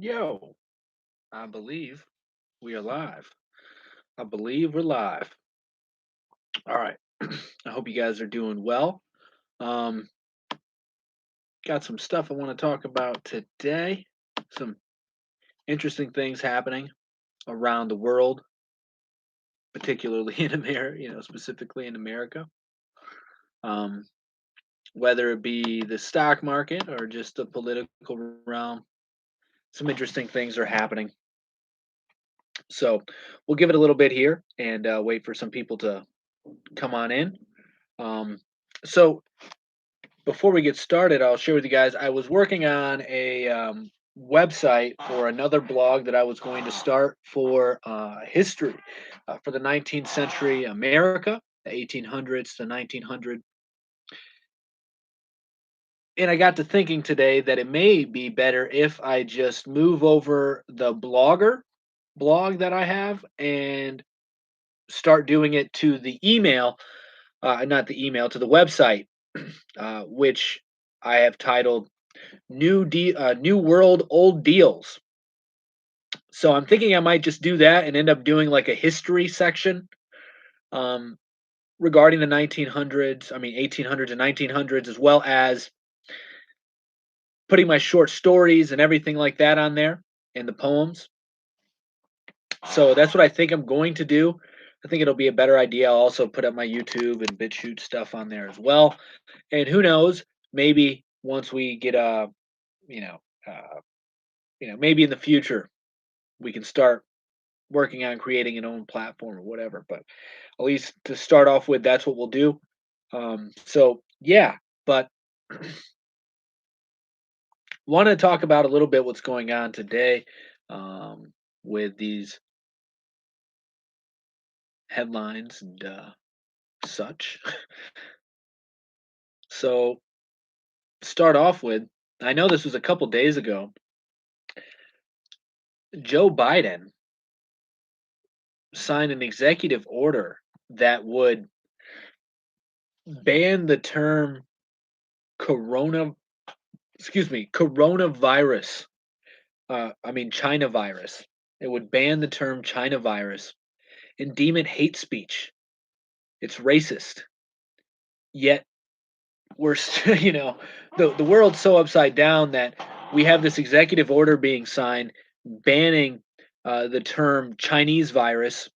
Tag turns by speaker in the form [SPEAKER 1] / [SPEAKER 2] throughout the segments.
[SPEAKER 1] Yo, I believe we are live. I believe we're live. All right. I hope you guys are doing well. Um, got some stuff I want to talk about today. Some interesting things happening around the world, particularly in America, specifically in America. Um, whether it be the stock market or just the political realm, some interesting things are happening. So we'll give it a little bit here and wait for some people to come on in. Um, so before we get started, I'll share with you guys. I was working on a website for another blog that I was going to start for history for the 19th century America, the 1800s to 1900. And I got to thinking today that it may be better if I just move over the Blogger blog that I have and start doing it to the email, not the email, to the website, which I have titled New World Old Deals. So I'm thinking I might just do that and end up doing like a history section um, regarding the 1900s, I mean 1800s and 1900s, as well as putting my short stories and everything like that on there and the poems. So that's what I think I'm going to do. I think it'll be a better idea. I'll also put up my YouTube and BitChute stuff on there as well. And who knows, maybe once we get you know, uh, maybe in the future we can start working on creating an own platform or whatever. But at least to start off with, that's what we'll do. So yeah, but want to talk about a little bit what's going on today with these headlines and such. So start off with, I know this was a couple days ago. Joe Biden signed an executive order that would ban the term corona, coronavirus. I mean China virus. It would ban the term China virus and deem it hate speech. It's racist. Yet we're still, the world's so upside down that we have this executive order being signed banning the term Chinese virus,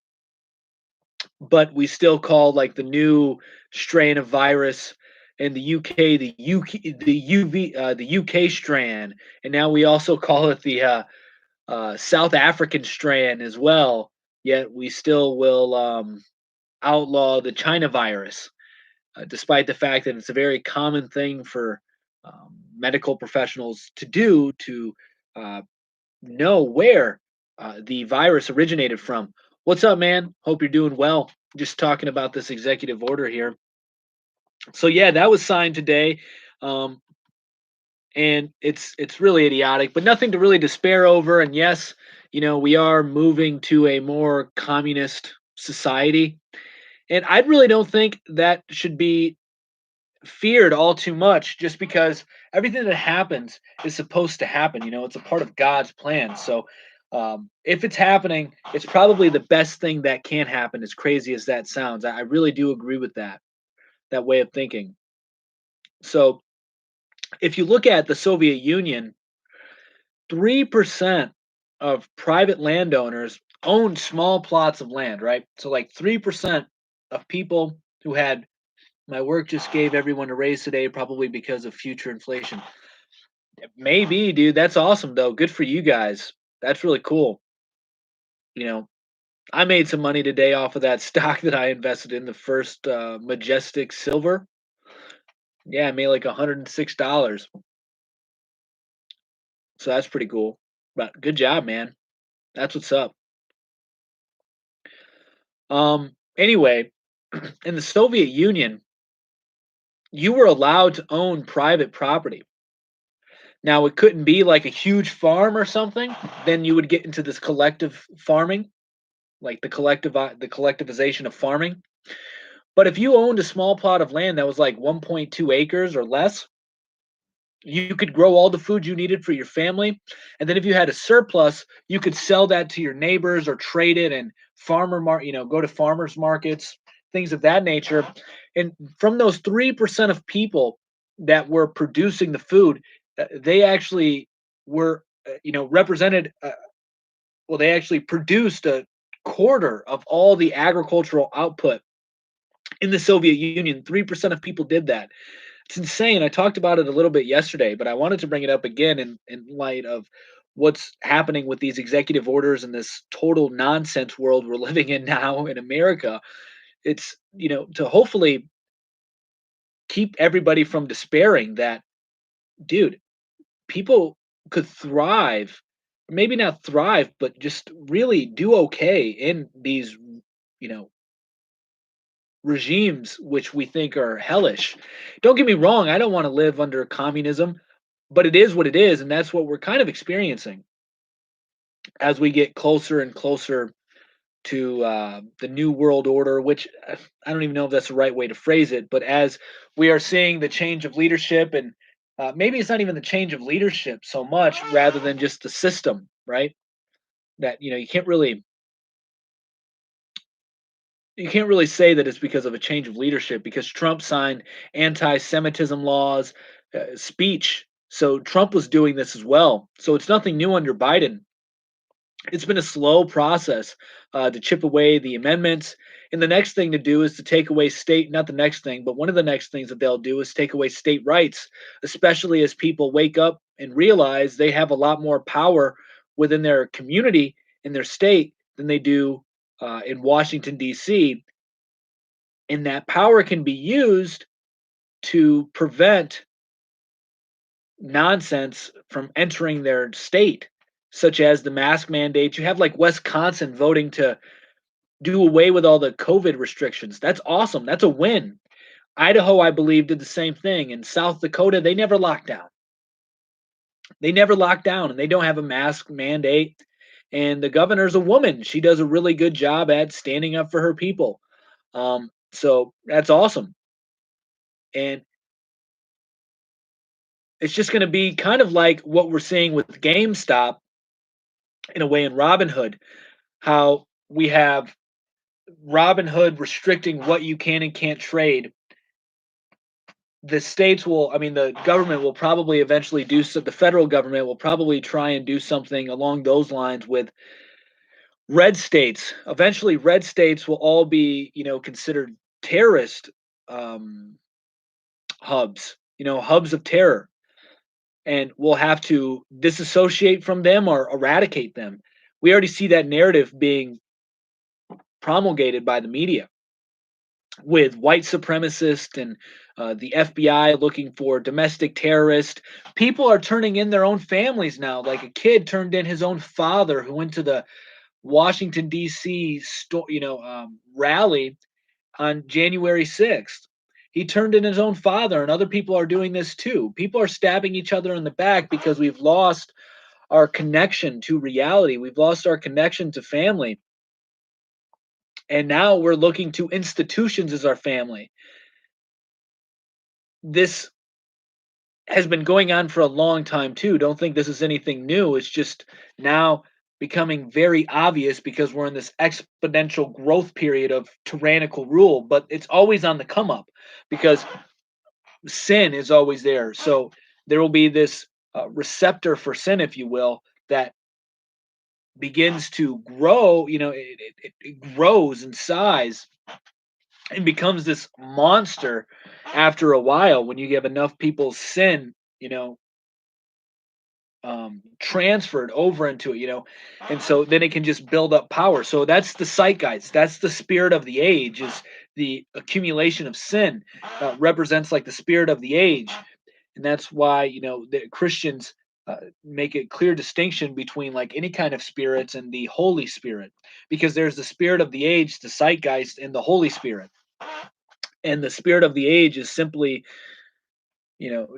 [SPEAKER 1] but we still call like the new strain of virus in the UK the UK strand, and now we also call it the South African strand as well. Yet we still will outlaw the China virus, despite the fact that it's a very common thing for medical professionals to do to uh, know where the virus originated from. What's up, man? Hope you're doing well. Just talking about this executive order here. So yeah, that was signed today, um, and it's really idiotic, but nothing to really despair over. And yes, we are moving to a more communist society, and I really don't think that should be feared all too much just because everything that happens is supposed to happen. It's a part of God's plan. So if it's happening, it's probably the best thing that can happen, as crazy as that sounds. I really do agree with that way of thinking. So if you look at the Soviet Union, 3% of private landowners owned small plots of land, right? So like 3% of people who had, my work just gave everyone a raise today, probably because of future inflation. Maybe, dude. That's awesome, though. Good for you guys. That's really cool. You know, I made some money today off of that stock that I invested in, the first Majestic Silver. Yeah, I made like $106. So that's pretty cool. But good job, man. That's what's up. Anyway, in the Soviet Union, you were allowed to own private property. Now, it couldn't be like a huge farm or something. Then you would get into this collective farming, like the collectivization of farming. But if you owned a small plot of land that was like 1.2 acres or less, You could grow all the food you needed for your family, and then if you had a surplus, you could sell that to your neighbors or trade it and go to farmers markets, things of that nature. And from those 3% of people that were producing the food, they actually were, represented. Well, they actually produced a quarter of all the agricultural output in the Soviet Union. 3% of people did that. It's insane. I talked about it a little bit yesterday, but I wanted to bring it up again in light of what's happening with these executive orders and this total nonsense world we're living in now in America. It's, to hopefully keep everybody from despairing that, dude, people could thrive, maybe not thrive, but just really do okay in these, you know, regimes which we think are hellish. Don't get me wrong, I don't want to live under communism, but it is what it is, and that's what we're kind of experiencing as we get closer and closer to the new world order. Which I don't even know if that's the right way to phrase it, but as we are seeing the change of leadership, and maybe it's not even the change of leadership so much, rather than just the system, right? That you can't really say that it's because of a change of leadership, because Trump signed anti-Semitism laws, speech. So Trump was doing this as well. So it's nothing new under Biden. It's been a slow process to chip away the amendments. And the next thing to do is to take away not the next thing, but one of the next things that they'll do is take away state rights, especially as people wake up and realize they have a lot more power within their community, in their state, than they do in Washington, D.C. And that power can be used to prevent nonsense from entering their state, such as the mask mandates. You have like Wisconsin voting to do away with all the COVID restrictions. That's awesome. That's a win. Idaho, I believe, did the same thing. In South Dakota, they never locked down. They never locked down, and they don't have a mask mandate. And the governor's a woman. She does a really good job at standing up for her people. So that's awesome. And it's just going to be kind of like what we're seeing with GameStop in a way in Robinhood, how we have Robinhood restricting what you can and can't trade. The government will probably eventually do so. The federal government will probably try and do something along those lines with red states. Eventually, red states will all be, considered terrorist um, hubs, hubs of terror, and we'll have to disassociate from them or eradicate them. We already see that narrative being promulgated by the media with white supremacists and the FBI looking for domestic terrorists. People are turning in their own families now. Like a kid turned in his own father who went to the Washington D.C. Rally on January 6th. He turned in his own father, and other people are doing this too. People are stabbing each other in the back because we've lost our connection to reality. We've lost our connection to family. And now we're looking to institutions as our family. This has been going on for a long time too. Don't think this is anything new. It's just now becoming very obvious because we're in this exponential growth period of tyrannical rule, but it's always on the come up because sin is always there. So there will be this receptor for sin, if you will, that begins to grow. It grows in size and becomes this monster after a while when you have enough people's sin, transferred over into it, and so then it can just build up power. So that's the zeitgeist. That's the spirit of the age. Is the accumulation of sin represents like the spirit of the age, and that's why the Christians make a clear distinction between like any kind of spirits and the Holy Spirit, because there's the spirit of the age, the zeitgeist, and the Holy Spirit. And the spirit of the age is simply,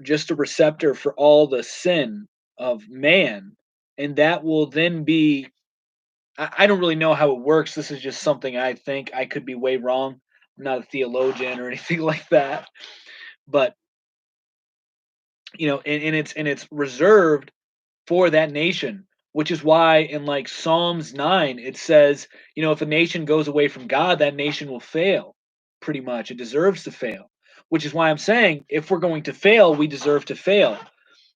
[SPEAKER 1] just a receptor for all the sin of man. And that will then be, I don't really know how it works. This is just something I think. I could be way wrong. I'm not a theologian or anything like that. But and it's reserved for that nation, which is why in like Psalms 9 it says, if a nation goes away from God, that nation will fail. Pretty much, it deserves to fail. Which is why I'm saying if we're going to fail, we deserve to fail.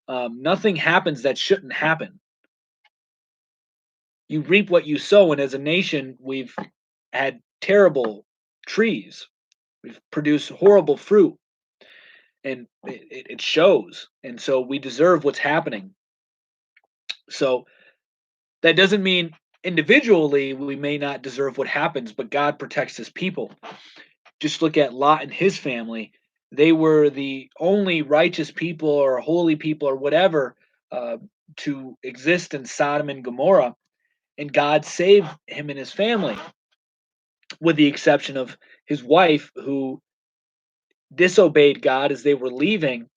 [SPEAKER 1] Nothing happens that shouldn't happen. You reap what you sow, and as a nation, we've had terrible trees. We've produced horrible fruit, and it shows. And so we deserve what's happening. So that doesn't mean individually we may not deserve what happens, but God protects his people. Just look at Lot and his family. They were the only righteous people or holy people or whatever uh, to exist in Sodom and Gomorrah, and God saved him and his family, with the exception of his wife, who disobeyed God as they were leaving,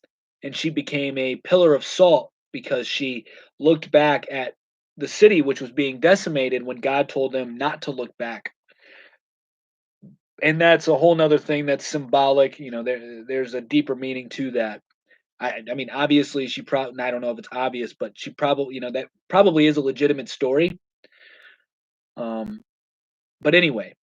[SPEAKER 1] and she became a pillar of salt because she looked back at the city which was being decimated when God told them not to look back. And that's a whole nother thing that's symbolic. There's a deeper meaning to that. I mean, obviously, she probably, I don't know if it's obvious, but she probably, that probably is a legitimate story. Um, but anyway,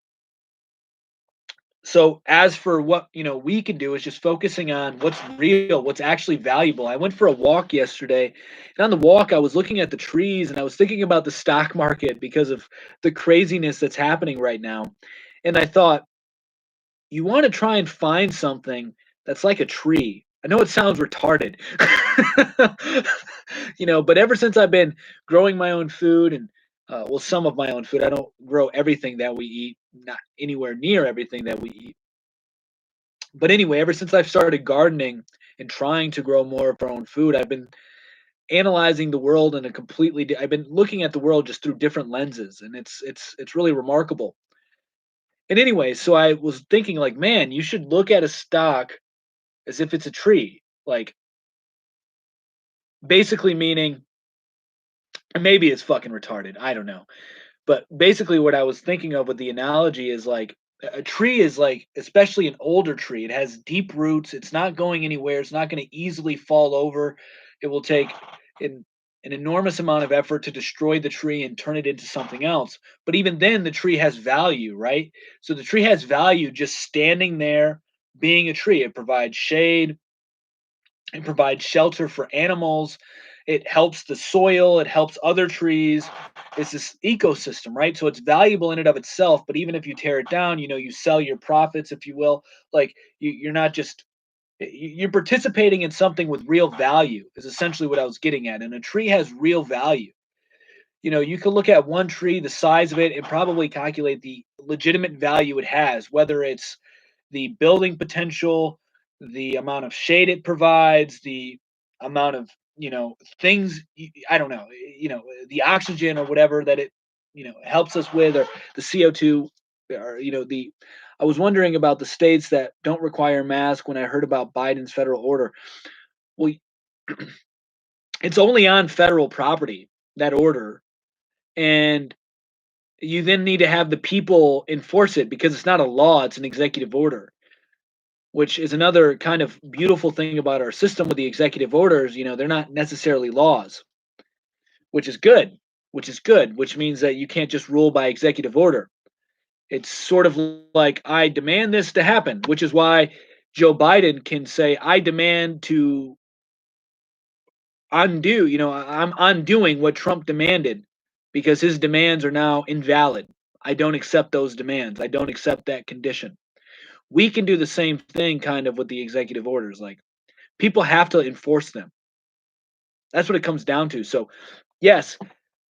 [SPEAKER 1] so as for what we can do is just focusing on what's real, what's actually valuable. I went for a walk yesterday, and on the walk I was looking at the trees and I was thinking about the stock market because of the craziness that's happening right now. And I thought, you want to try and find something that's like a tree. I know it sounds retarded. But ever since I've been growing my own food, and well, some of my own food, I don't grow everything that we eat, not anywhere near everything that we eat. But anyway, ever since I've started gardening and trying to grow more of our own food, I've been analyzing the world in a I've been looking at the world just through different lenses, and it's really remarkable. And anyway, so I was thinking like, man, you should look at a stock as if it's a tree. Like, basically meaning, and maybe it's fucking retarded, I don't know. But basically what I was thinking of with the analogy is like a tree is like, especially an older tree, it has deep roots, it's not going anywhere, it's not going to easily fall over. It will take an, an enormous amount of effort to destroy the tree and turn it into something else. But even then, the tree has value, right? So the tree has value just standing there being a tree. It provides shade, it provides shelter for animals. It helps the soil. It helps other trees. It's this ecosystem, right? So it's valuable in and of itself. But even if you tear it down, you sell your profits, if you will. Like you're not just you're participating in something with real value. Is essentially what I was getting at. And a tree has real value. You can look at one tree, the size of it, and probably calculate the legitimate value it has, whether it's the building potential, the amount of shade it provides, the amount of things. I don't know, the oxygen or whatever that it helps us with, or the CO2, or the. I was wondering about the states that don't require mask when I heard about Biden's federal order. Well, it's only on federal property, that order, and you then need to have the people enforce it because it's not a law, it's an executive order, which is another kind of beautiful thing about our system with the executive orders. They're not necessarily laws, which is good, which means that you can't just rule by executive order. It's sort of like, I demand this to happen, which is why Joe Biden can say, I demand to undo, I'm undoing what Trump demanded because his demands are now invalid. I don't accept those demands. I don't accept that condition. We can do the same thing kind of with the executive orders. Like, people have to enforce them. That's what it comes down to. So, yes,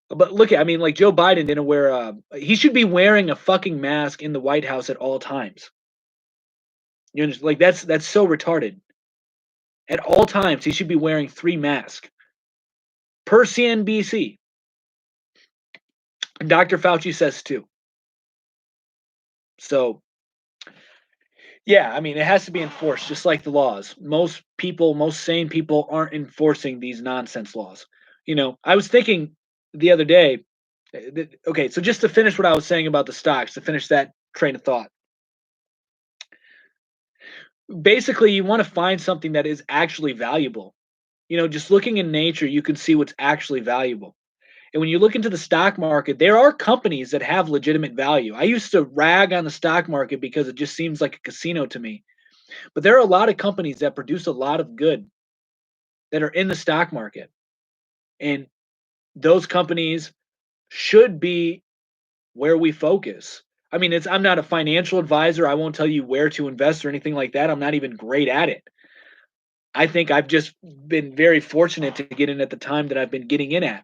[SPEAKER 1] but look at, I mean, like Joe Biden didn't wear he should be wearing a fucking mask in the White House at all times. Like that's so retarded. At all times, he should be wearing 3 masks per CNBC. And Dr. Fauci says too. So, yeah, I mean, it has to be enforced just like the laws. Most people, most sane people aren't enforcing these nonsense laws. I was thinking the other day, okay, so just to finish what I was saying about the stocks, to finish that train of thought. Basically, you want to find something that is actually valuable. Just looking in nature, you can see what's actually valuable. And when you look into the stock market, there are companies that have legitimate value. I used to rag on the stock market because it just seems like a casino to me. But there are a lot of companies that produce a lot of good that are in the stock market. And those companies should be where we focus. I mean, I'm not a financial advisor. I won't tell you where to invest or anything like that. I'm not even great at it. I think I've just been very fortunate to get in at the time that I've been getting in at,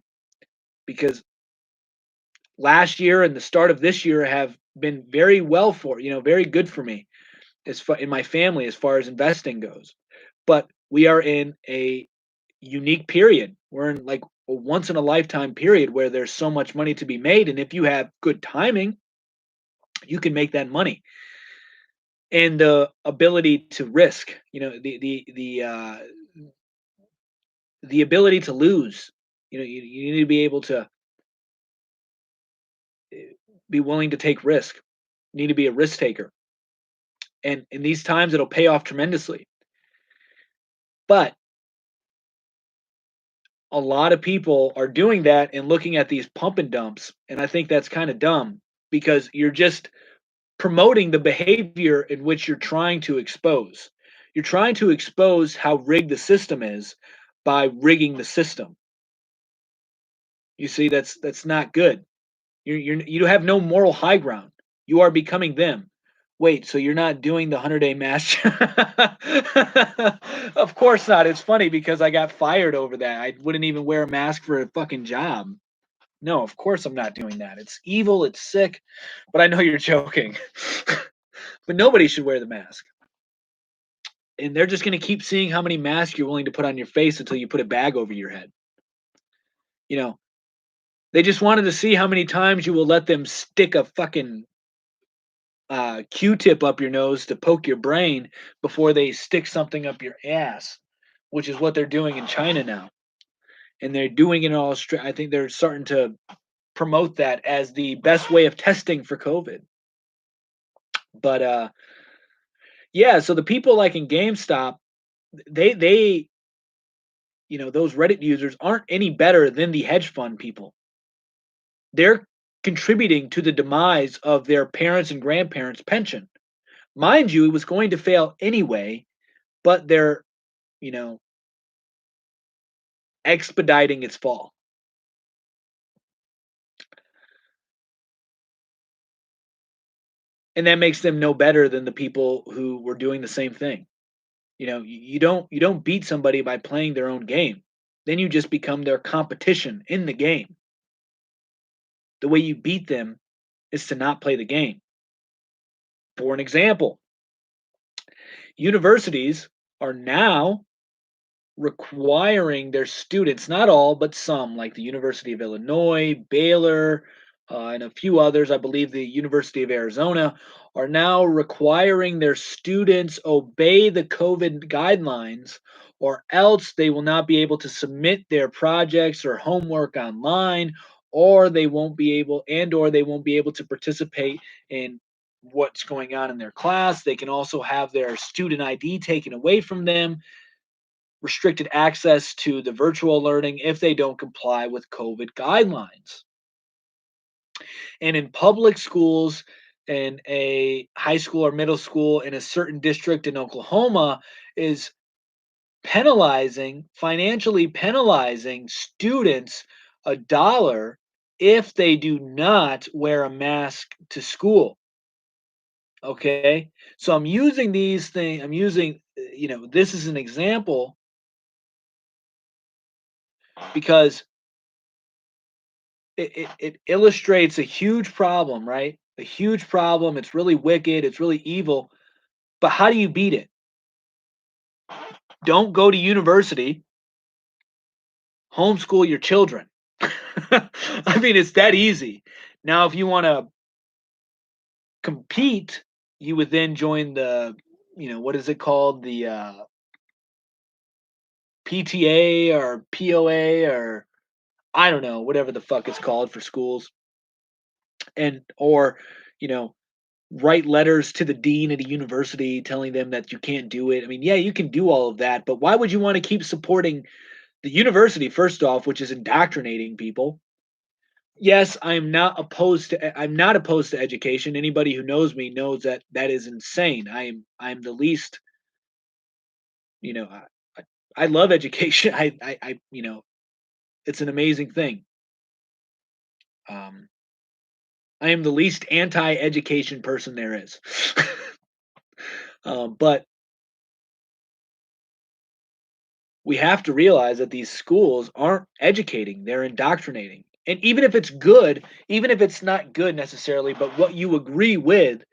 [SPEAKER 1] because last year and the start of this year have been very well very good for me as far in my family as far as investing goes. But we are in a unique period. We're in like a once in a lifetime period where there's so much money to be made, and if you have good timing, you can make that money. And the ability to risk, the ability to lose. You need to be able to be willing to take risk. You need to be a risk taker. And in these times, it'll pay off tremendously. But a lot of people are doing that and looking at these pump and dumps. And I think that's kind of dumb, because you're just promoting the behavior in which you're trying to expose. You're trying to expose how rigged the system is by rigging the system. You see, that's not good. You have no moral high ground. You are becoming them. Wait, so you're not doing the 100-day mask? Of course not. It's funny because I got fired over that. I wouldn't even wear a mask for a fucking job. No, of course I'm not doing that. It's evil, it's sick, but I know you're joking. But nobody should wear the mask. And they're just going to keep seeing how many masks you're willing to put on your face until you put a bag over your head. You know, they just wanted to see how many times you will let them stick a fucking Q-tip up your nose to poke your brain before they stick something up your ass, which is what they're doing in China now. And they're doing it in Australia. I think they're starting to promote that as the best way of testing for COVID. But yeah, so the people like in GameStop, they those Reddit users aren't any better than the hedge fund people. They're contributing to the demise of their parents and grandparents' pension. Mind you, it was going to fail anyway, but they're, you know, expediting its fall. And that makes them no better than the people who were doing the same thing. You don't beat somebody by playing their own game. Then you just become their competition in the game. The way you beat them is to not play the game. For an example, universities are now requiring their students, not all, but some, like the University of Illinois, Baylor, and a few others, I believe the University of Arizona, are now requiring their students obey the COVID guidelines, or else they will not be able to submit their projects or homework online, or they won't be able to participate in what's going on in their class. They can also have their student ID taken away from them, restricted access to the virtual learning if they don't comply with COVID guidelines. And in public schools, in a high school or middle school in a certain district in Oklahoma, is financially penalizing students $1 if they do not wear a mask to school. Okay. So I'm using these things, this is an example because it illustrates a huge problem, right? A huge problem. It's really wicked. It's really evil. But how do you beat it? Don't go to university. Homeschool your children. I mean, it's that easy. Now, if you want to compete, you would then join what is it called? The PTA or POA, or I don't know, whatever the fuck it's called for schools. Or, you know, write letters to the dean at a university telling them that you can't do it. I mean, yeah, you can do all of that, but why would you want to keep supporting The university, first off, which is indoctrinating people. Yes, I'm not opposed to education. Anybody who knows me knows that that is insane. I'm the least, you know, I, I love education. It's an amazing thing. Um, I am the least anti-education person there is. But we have to realize that these schools aren't educating, they're indoctrinating. And even if it's good, even if it's not good necessarily, but what you agree with,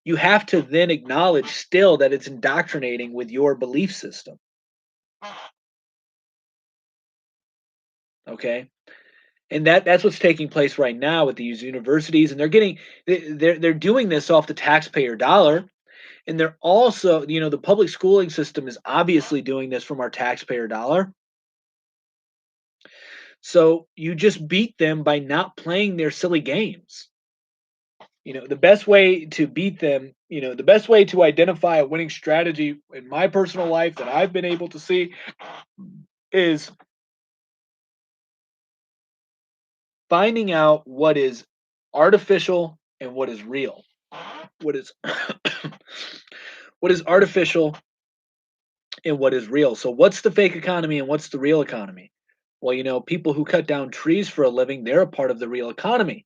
[SPEAKER 1] you have to then acknowledge still that it's indoctrinating with your belief system. Okay. And that's what's taking place right now with these universities, and they're doing this off the taxpayer dollar. And they're also, the public schooling system is obviously doing this from our taxpayer dollar. So you just beat them by not playing their silly games. The best way to beat them, the best way to identify a winning strategy in my personal life that I've been able to see is finding out what is artificial and what is real. What is what is artificial and what is real. So what's the fake economy and what's the real economy? Well, people who cut down trees for a living, they're a part of the real economy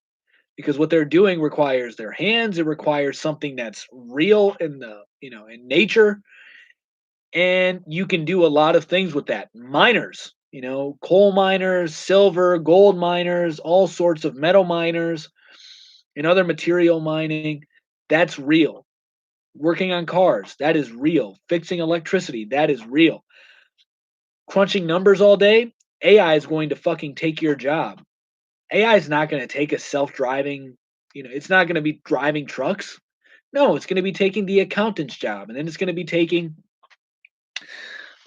[SPEAKER 1] because what they're doing requires their hands, it requires something that's real in nature, and you can do a lot of things with that. Miners, coal miners, silver, gold miners, all sorts of metal miners and other material mining, that's real. Working on cars, that is real. Fixing electricity, that is real. Crunching numbers all day, AI is going to fucking take your job. AI is not going to take a self-driving, it's not going to be driving trucks. No, it's going to be taking the accountant's job, and then it's going to be taking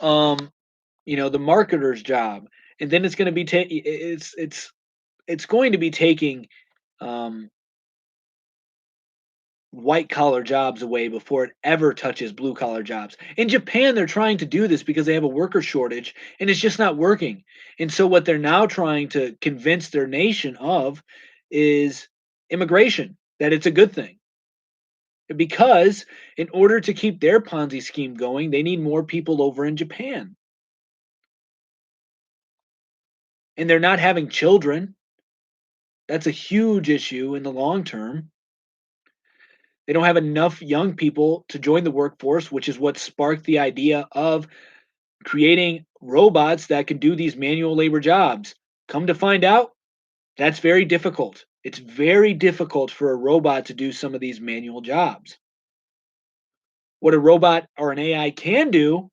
[SPEAKER 1] um, the marketer's job, and then it's going to be it's going to be taking um white collar jobs away before it ever touches blue collar jobs. In Japan, they're trying to do this because they have a worker shortage and it's just not working. And so, what they're now trying to convince their nation of is immigration, that it's a good thing. Because in order to keep their Ponzi scheme going, they need more people over in Japan. And they're not having children. That's a huge issue in the long term. They don't have enough young people to join the workforce, which is what sparked the idea of creating robots that can do these manual labor jobs. Come to find out, that's very difficult. It's very difficult for a robot to do some of these manual jobs. What a robot or an AI can do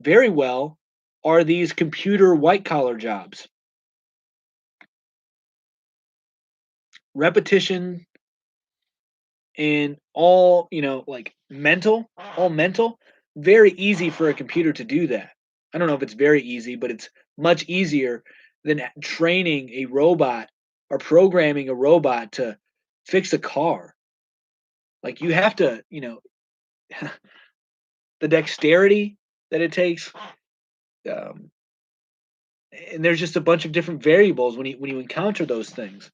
[SPEAKER 1] very well are these computer white collar jobs. Repetition and all, like all mental, very easy for a computer to do that. I don't know if it's very easy, but it's much easier than training a robot or programming a robot to fix a car. Like you have to, the dexterity that it takes, um, and there's just a bunch of different variables when you encounter those things.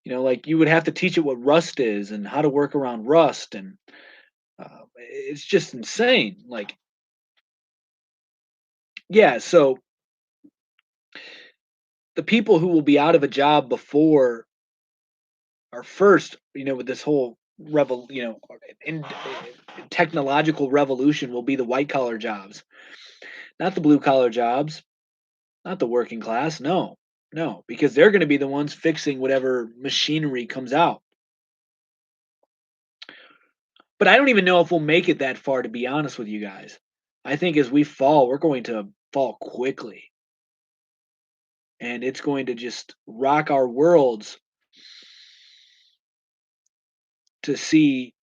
[SPEAKER 1] Like you would have to teach it what Rust is and how to work around Rust, and it's just insane. Like, yeah, so the people who will be out of a job before are first, with this whole in technological revolution will be the white collar jobs, not the blue collar jobs, not the working class. No, no, because they're going to be the ones fixing whatever machinery comes out. But I don't even know if we'll make it that far, to be honest with you guys. I think as we fall, we're going to fall quickly, and it's going to just rock our worlds to see.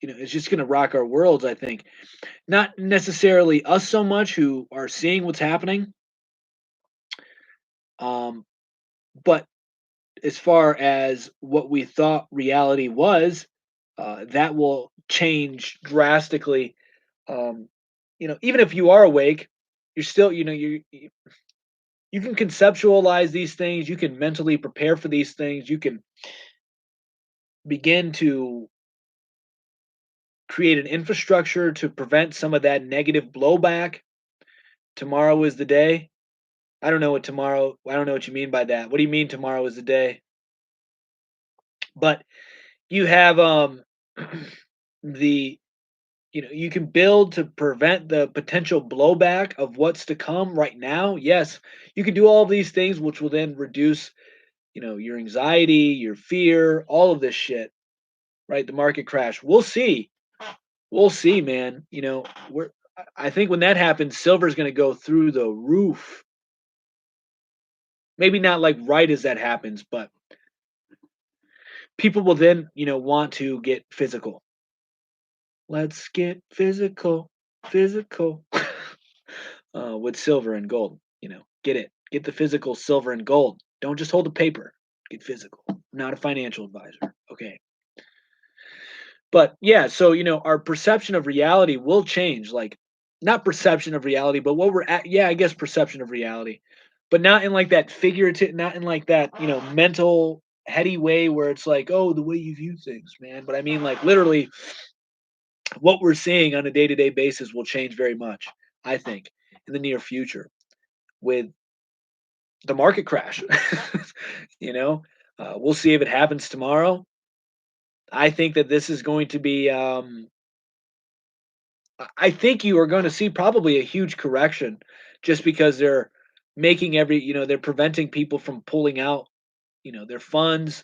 [SPEAKER 1] It's just going to rock our worlds, I think. Not necessarily us so much who are seeing what's happening, um, but as far as what we thought reality was, that will change drastically. Um, Even if you are awake, you're still, you can conceptualize these things, you can mentally prepare for these things, you can begin to create an infrastructure to prevent some of that negative blowback. Tomorrow is the day. I don't know what you mean by that. What do you mean tomorrow is the day? But you have the you can build to prevent the potential blowback of what's to come right now. Yes, you can do all of these things which will then reduce, your anxiety, your fear, all of this shit, right? The market crash. We'll see. We'll see, man. I think when that happens, silver's going to go through the roof. Maybe not like right as that happens, but people will then, want to get physical. Let's get physical, physical with silver and gold. Get it. Get the physical silver and gold. Don't just hold the paper. Get physical. I'm not a financial advisor. Okay. But yeah, so our perception of reality will change. Like, not perception of reality, but what we're at. Yeah, I guess perception of reality, but not in like that figurative, not in like that mental heady way where it's like, oh, the way you view things, man. But I mean, like literally, what we're seeing on a day to day basis will change very much. I think in the near future with the market crash. you know, we'll see if it happens tomorrow. I think that this is going to be. I think you are going to see probably a huge correction, just because they're making they're preventing people from pulling out, their funds,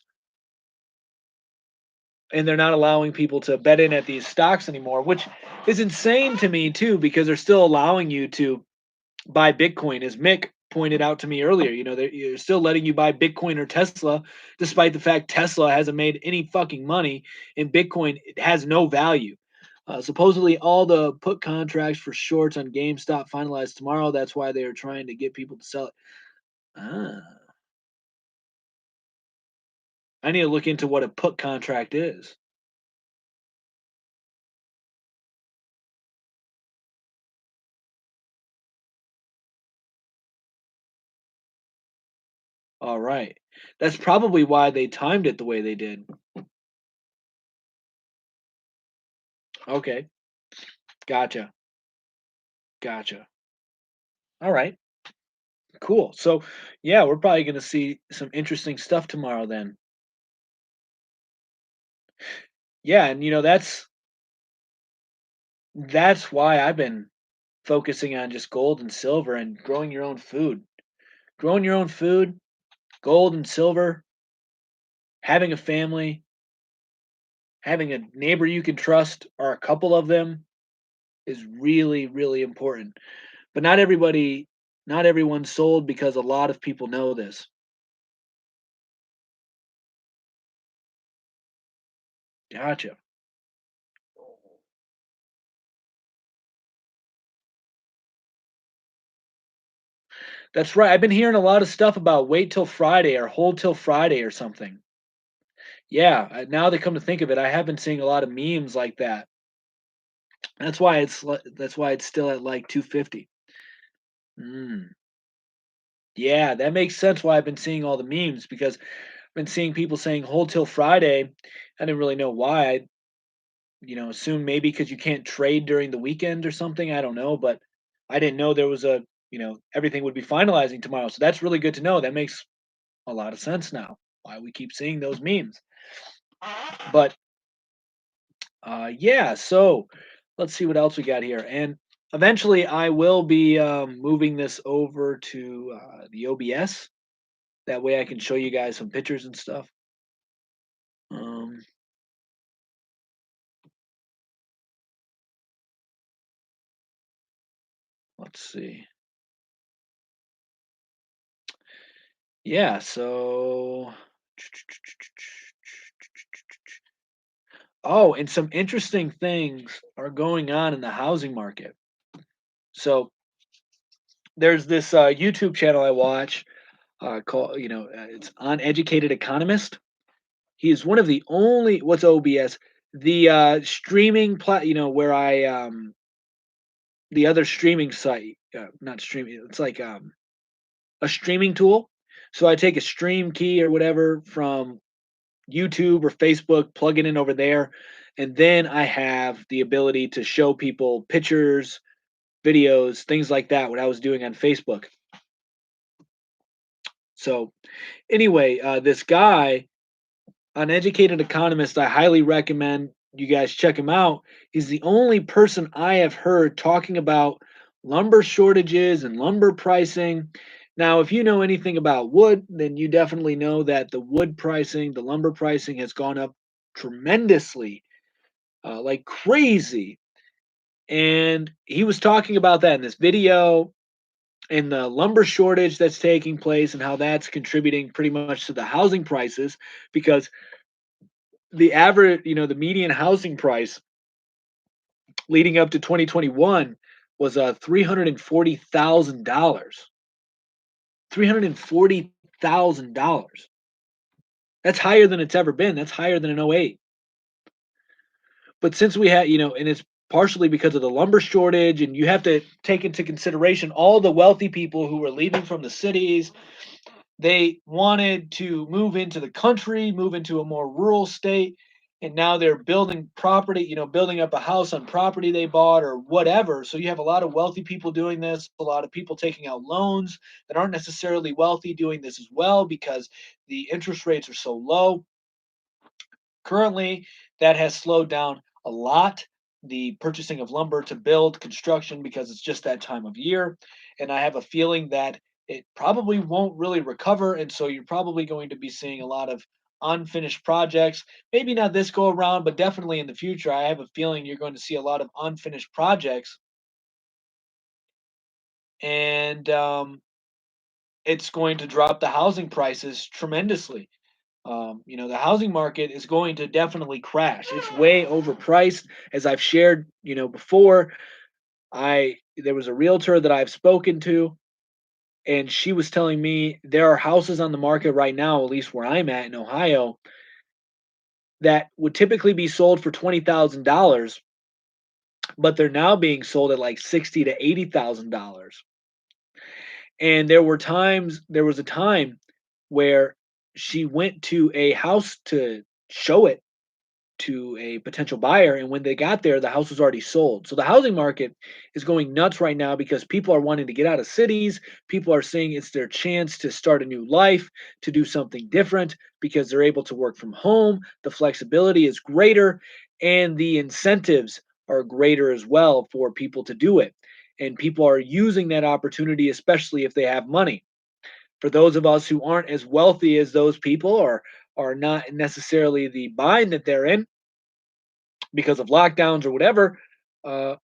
[SPEAKER 1] and they're not allowing people to bet in at these stocks anymore, which is insane to me too, because they're still allowing you to buy Bitcoin, as Mick pointed out to me earlier. They're still letting you buy Bitcoin or Tesla, despite the fact Tesla hasn't made any fucking money and Bitcoin has no value. Supposedly, all the put contracts for shorts on GameStop finalized tomorrow. That's why they are trying to get people to sell it. Ah, I need to look into what a put contract is. All right. That's probably why they timed it the way they did. Okay. Gotcha. Gotcha. All right. Cool. So, yeah, we're probably going to see some interesting stuff tomorrow then. Yeah, and that's why I've been focusing on just gold and silver and growing your own food. Growing your own food, gold and silver, having a family, having a neighbor you can trust or a couple of them is really really important. But not everyone's sold because a lot of people know this. Gotcha. That's right. I've been hearing a lot of stuff about wait till Friday or hold till Friday or something. Yeah, now that come to think of it, I have been seeing a lot of memes like that. That's why it's still at like 250. Mm. Yeah, that makes sense why I've been seeing all the memes, because I've been seeing people saying hold till Friday. I didn't really know why. I, assume maybe because you can't trade during the weekend or something. I don't know, but I didn't know there was everything would be finalizing tomorrow. So that's really good to know. That makes a lot of sense now. Why we keep seeing those memes. But yeah, so let's see what else we got here. And eventually, I will be moving this over to the OBS. That way, I can show you guys some pictures and stuff. Um, let's see. Yeah, so oh, and some interesting things are going on in the housing market. So there's this YouTube channel I watch called, it's Uneducated Economist. He is one of the only, what's OBS? The streaming where I the other streaming site, not streaming, it's like a streaming tool. So I take a stream key or whatever from YouTube or Facebook, plug it in over there, and then I have the ability to show people pictures, videos, things like that, what I was doing on Facebook. So anyway, this guy, Uneducated Economist, I highly recommend you guys check him out. He's the only person I have heard talking about lumber shortages and lumber pricing. Now, if you know anything about wood, then you definitely know that the wood pricing, the lumber pricing has gone up tremendously, like crazy. And he was talking about that in this video and the lumber shortage that's taking place and how that's contributing pretty much to the housing prices because the average, the median housing price leading up to 2021 was $340,000. $340,000. That's higher than it's ever been. That's higher than in '08. But since we had, and it's partially because of the lumber shortage, and you have to take into consideration all the wealthy people who were leaving from the cities. They wanted to move into the country, move into a more rural state, and now they're building property, building up a house on property they bought or whatever. So you have a lot of wealthy people doing this, a lot of people taking out loans that aren't necessarily wealthy doing this as well because the interest rates are so low. Currently, that has slowed down a lot the purchasing of lumber to build construction because it's just that time of year. And I have a feeling that it probably won't really recover. And so you're probably going to be seeing a lot of unfinished projects. Maybe not this go around, but definitely in the future. I have a feeling you're going to see a lot of unfinished projects. And it's going to drop the housing prices tremendously. The housing market is going to definitely crash. It's way overpriced, as I've shared, before. I There was a realtor that I've spoken to, and she was telling me there are houses on the market right now, at least where I'm at in Ohio, that would typically be sold for $20,000, but they're now being sold at like $60,000 to $80,000. And there was a time where she went to a house to show it to a potential buyer, and when they got there the house was already sold. So the housing market is going nuts right now because people are wanting to get out of cities. People are saying it's their chance to start a new life, to do something different because they're able to work from home. The flexibility is greater and the incentives are greater as well for people to do it, and people are using that opportunity, especially if they have money. For those of us who aren't as wealthy as those people or are not necessarily the bind that they're in because of lockdowns or whatever, uh,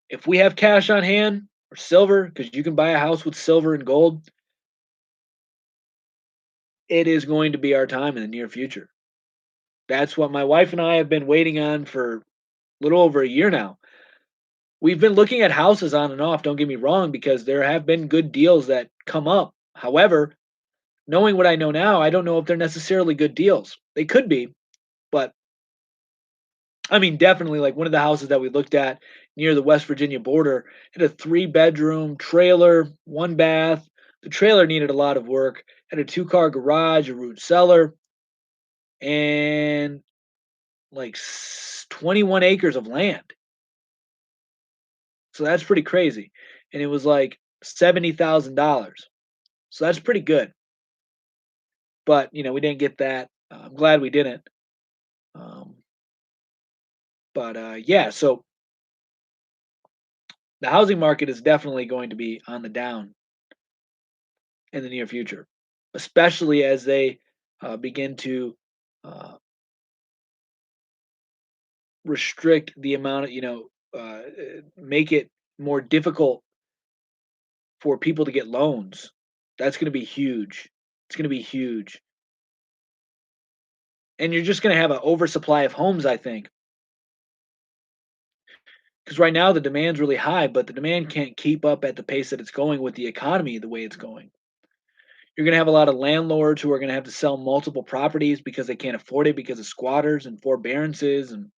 [SPEAKER 1] if we have cash on hand or silver, because you can buy a house with silver and gold, it is going to be our time in the near future. That's what my wife and I have been waiting on for a little over a year now. We've been looking at houses on and off, don't get me wrong, because there have been good deals that come up. However, knowing what I know now, I don't know if they're necessarily good deals. They could be, but I mean, definitely like one of the houses that we looked at near the West Virginia border had a 3-bedroom trailer, one bath. The trailer needed a lot of work, had a 2-car garage, a root cellar, and like 21 acres of land. So that's pretty crazy. And it was like $70,000. So that's pretty good. But, we didn't get that. I'm glad we didn't. Um, but yeah, so the housing market is definitely going to be on the down in the near future, especially as they begin to uh, restrict the amount of, make it more difficult for people to get loans. That's going to be huge. It's going to be huge. And you're just going to have an oversupply of homes, I think. Because right now the demand's really high, but the demand can't keep up at the pace that it's going with the economy the way it's going. You're going to have a lot of landlords who are going to have to sell multiple properties because they can't afford it because of squatters and forbearances and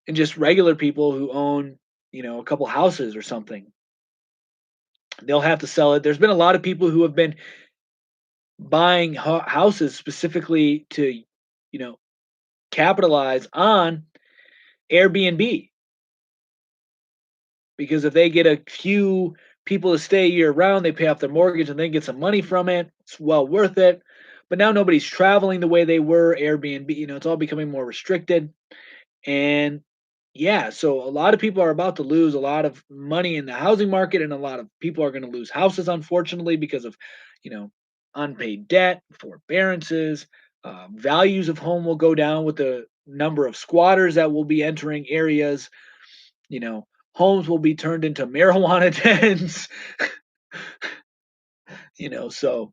[SPEAKER 1] And just regular people who own, a couple houses or something, they'll have to sell it. There's been a lot of people who have been buying houses specifically to, you know, capitalize on Airbnb, because if they get a few people to stay year round, they pay off their mortgage and then get some money from it. It's well worth it. But now nobody's traveling the way they were. Airbnb, it's all becoming more restricted. And yeah, so a lot of people are about to lose a lot of money in the housing market, and a lot of people are going to lose houses, unfortunately, because of, you know, unpaid debt, forbearances. Values of home will go down with the number of squatters that will be entering areas. You know, homes will be turned into marijuana dens. So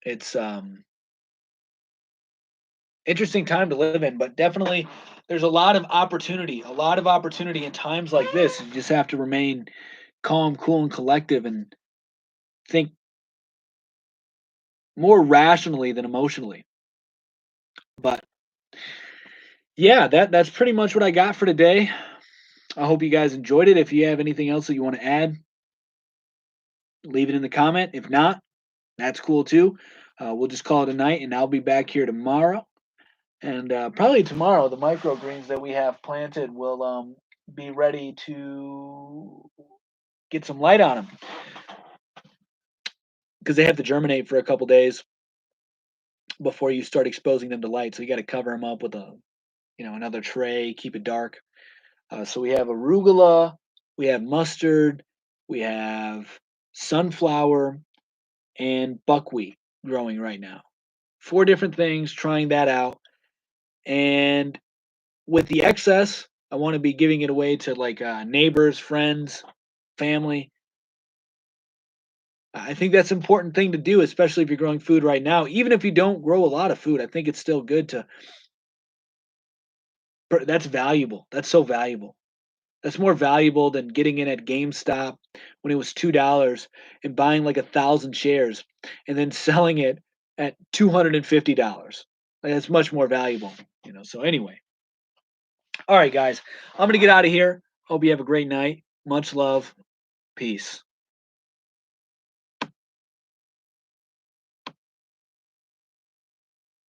[SPEAKER 1] it's interesting time to live in, but definitely there's a lot of opportunity in times like this. You just have to remain calm, cool, and collective, and think more rationally than emotionally. But yeah, that's pretty much what I got for today. I hope you guys enjoyed it. If you have anything else that you want to add, leave it in the comment. If not, that's cool too. We'll just call it a night, and I'll be back here tomorrow. And probably tomorrow, the microgreens that we have planted will be ready to get some light on them, because they have to germinate for a couple days before you start exposing them to light. So you got to cover them up with another tray, keep it dark. So we have arugula, we have mustard, we have sunflower, and buckwheat growing right now. Four different things, trying that out. And with the excess, I want to be giving it away to like neighbors, friends, family. I think that's an important thing to do, especially if you're growing food right now. Even if you don't grow a lot of food, I think it's still good to. That's valuable. That's so valuable. That's more valuable than getting in at GameStop when it was $2 and buying like 1,000 shares and then selling it at $250. Like, that's much more valuable. So anyway, all right, guys, I'm gonna get out of here. Hope you have a great night. Much love. Peace.